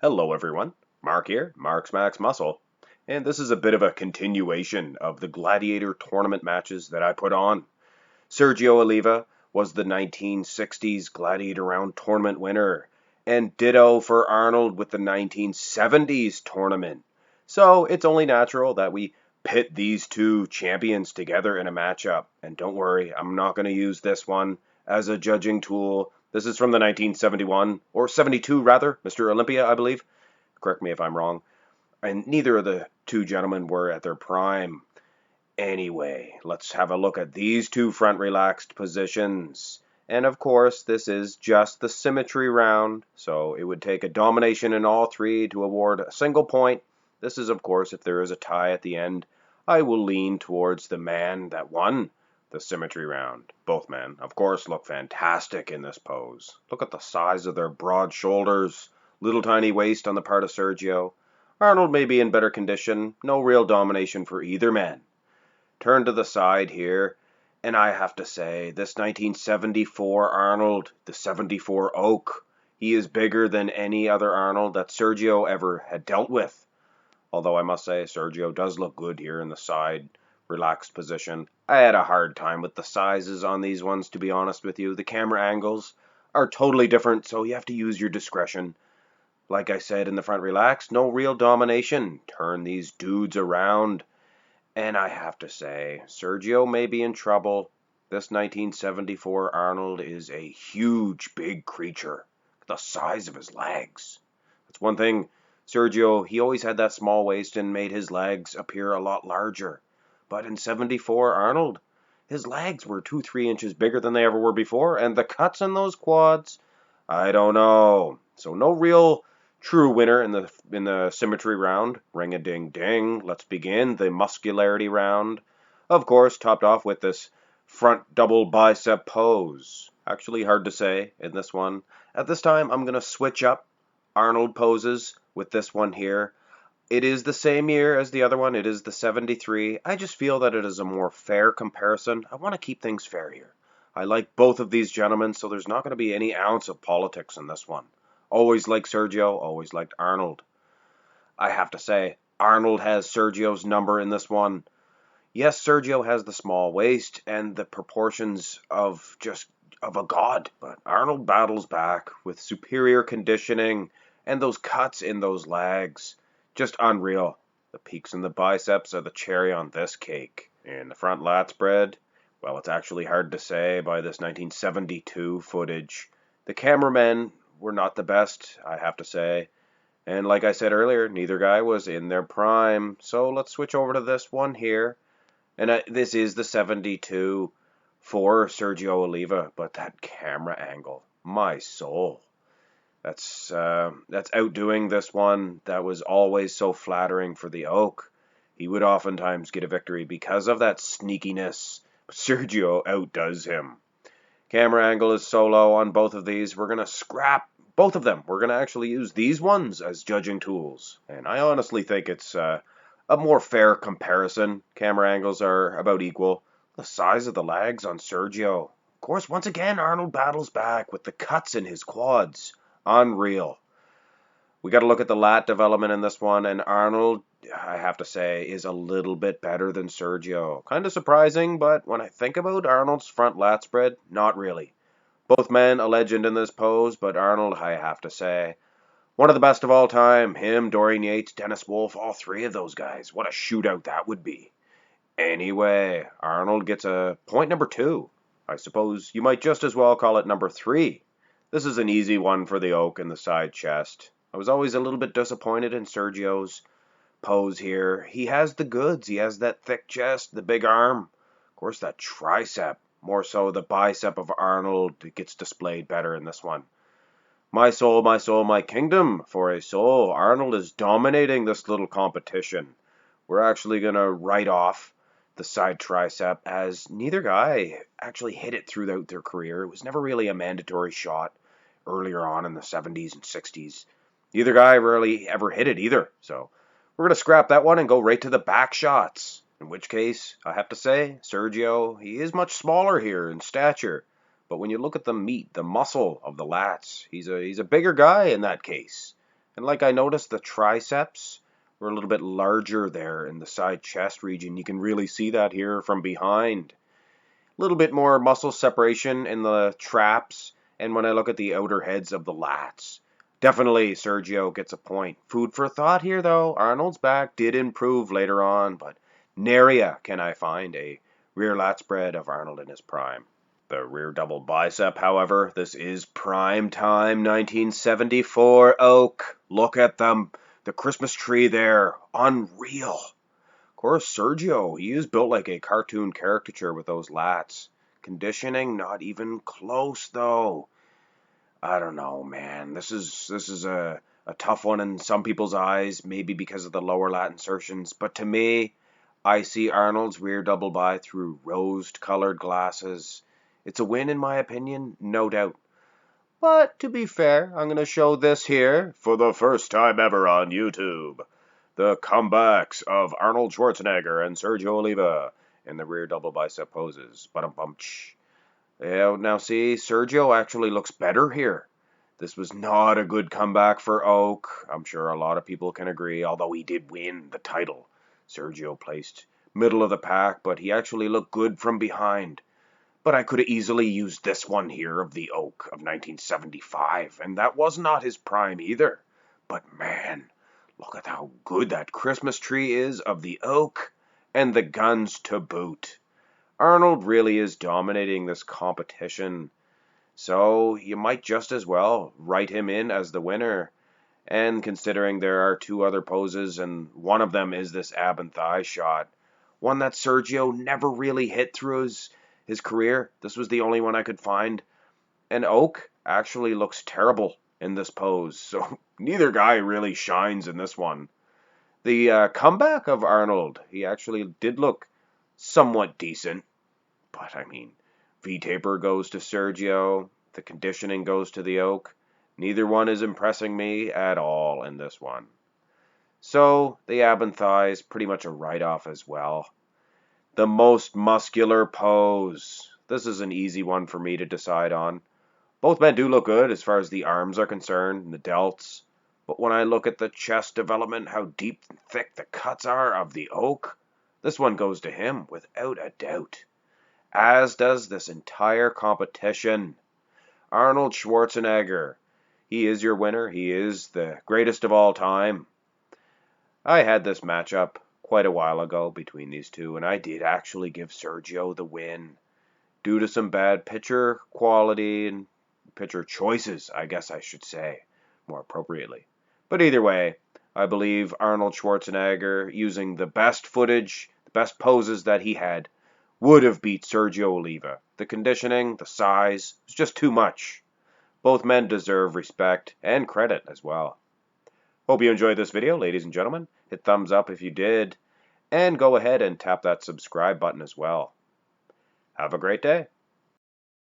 Hello everyone, Mark here, Mark's Max Muscle, and this is a bit of a continuation of the gladiator tournament matches that I put on. Sergio Oliva was the 1960s Gladiator Round tournament winner, and ditto for Arnold with the 1970s tournament. So it's only natural that we pit these two champions together in a matchup. And don't worry, I'm not going to use this one as a judging tool. This is from the 1971, or 72 rather, Mr. Olympia, I believe. Correct me if I'm wrong. And neither of the two gentlemen were at their prime. Anyway, let's have a look at these two front relaxed positions. And of course, this is just the symmetry round, so it would take a domination in all three to award a single point. This is, of course, if there is a tie at the end. I will lean towards the man that won the symmetry round. Both men, of course, look fantastic in this pose. Look at the size of their broad shoulders, little tiny waist on the part of Sergio. Arnold may be in better condition, no real domination for either man. Turn to the side here, and I have to say, this 1974 Arnold, the 74 Oak, he is bigger than any other Arnold that Sergio ever had dealt with. Although I must say, Sergio does look good here in the side relaxed position. I had a hard time with the sizes on these ones, to be honest with you. The camera angles are totally different, so you have to use your discretion. Like I said in the front relaxed, no real domination. Turn these dudes around. And I have to say, Sergio may be in trouble. This 1974 Arnold is a huge, big creature. The size of his legs. That's one thing. Sergio, he always had that small waist and made his legs appear a lot larger. But in 74 Arnold, his legs were 2-3 inches bigger than they ever were before. And the cuts in those quads, I don't know. So no real true winner in the symmetry round. Ring a ding ding. Let's begin the muscularity round. Of course, topped off with this front double bicep pose. Actually hard to say in this one. At this time, I'm going to switch up Arnold poses with this one here. It is the same year as the other one. It is the 73. I just feel that it is a more fair comparison. I want to keep things fair here. I like both of these gentlemen, so there's not going to be any ounce of politics in this one. Always liked Sergio, always liked Arnold. I have to say, Arnold has Sergio's number in this one. Yes, Sergio has the small waist and the proportions of a god, but Arnold battles back with superior conditioning and those cuts in those legs. Just unreal. The peaks in the biceps are the cherry on this cake. And the front lat spread, well, it's actually hard to say by this 1972 footage. The cameramen were not the best, I have to say. And like I said earlier, neither guy was in their prime. So let's switch over to this one here. And this is the 72 for Sergio Oliva, but that camera angle, my soul. That's outdoing this one that was always so flattering for the Oak. He would oftentimes get a victory because of that sneakiness. But Sergio outdoes him. Camera angle is so low on both of these. We're going to scrap both of them. We're going to actually use these ones as judging tools. And I honestly think it's a more fair comparison. Camera angles are about equal. The size of the legs on Sergio. Of course, once again, Arnold battles back with the cuts in his quads. Unreal. We got to look at the lat development in this one, and Arnold, I have to say, is a little bit better than Sergio. Kind of surprising, but when I think about Arnold's front lat spread, not really. Both men a legend in this pose, but Arnold, I have to say, one of the best of all time. Him, Dorian Yates, Dennis Wolf, all three of those guys. What a shootout that would be. Anyway, Arnold gets a point number 2. I suppose you might just as well call it number 3. This is an easy one for the Oak in the side chest. I was always a little bit disappointed in Sergio's pose here. He has the goods. He has that thick chest, the big arm. Of course, that tricep. More so the bicep of Arnold gets displayed better in this one. My soul, my kingdom for a soul. Arnold is dominating this little competition. We're actually going to write off the side tricep as neither guy actually hit it throughout their career. It was never really a mandatory shot earlier on in the 70s and 60s. Neither guy really ever hit it either. So we're going to scrap that one and go right to the back shots. In which case, I have to say, Sergio, he is much smaller here in stature. But when you look at the meat, the muscle of the lats, he's a bigger guy in that case. And like I noticed the triceps were a little bit larger there in the side chest region. You can really see that here from behind. A little bit more muscle separation in the traps, and when I look at the outer heads of the lats. Definitely Sergio gets a point. Food for thought here though. Arnold's back did improve later on, but nary can I find a rear lat spread of Arnold in his prime. The rear double bicep, however, this is prime time 1974 Oak. Look at them. The Christmas tree there. Unreal. Of course, Sergio, he is built like a cartoon caricature with those lats. Conditioning, not even close, though. I don't know, man. This is a tough one in some people's eyes, maybe because of the lower lat insertions. But to me, I see Arnold's rear double bi through rose-colored glasses. It's a win, in my opinion, no doubt. But to be fair, I'm going to show this here for the first time ever on YouTube. The comebacks of Arnold Schwarzenegger and Sergio Oliva in the rear double bicep poses. Yeah, now see, Sergio actually looks better here. This was not a good comeback for Oak. I'm sure a lot of people can agree, although he did win the title. Sergio placed middle of the pack, but he actually looked good from behind. But I could have easily used this one here of the Oak of 1975, and that was not his prime either. But man, look at how good that Christmas tree is of the Oak, and the guns to boot. Arnold really is dominating this competition, so you might just as well write him in as the winner. And considering there are two other poses, and one of them is this ab and thigh shot, one that Sergio never really hit through his career. This was the only one I could find. And Oak actually looks terrible in this pose, so neither guy really shines in this one. The comeback of Arnold, he actually did look somewhat decent. But I mean, V-taper goes to Sergio, the conditioning goes to the Oak. Neither one is impressing me at all in this one. So the ab and thigh is pretty much a write-off as well. The most muscular pose. This is an easy one for me to decide on. Both men do look good as far as the arms are concerned, and the delts. But when I look at the chest development, how deep and thick the cuts are of the Oak, this one goes to him without a doubt. As does this entire competition. Arnold Schwarzenegger. He is your winner. He is the greatest of all time. I had this matchup quite a while ago between these two, and I did actually give Sergio the win due to some bad picture quality and picture choices, I guess I should say, more appropriately. But either way, I believe Arnold Schwarzenegger, using the best footage, the best poses that he had, would have beat Sergio Oliva. The conditioning, the size, was just too much. Both men deserve respect and credit as well. Hope you enjoyed this video, ladies and gentlemen. Hit thumbs up if you did, and go ahead and tap that subscribe button as well. Have a great day.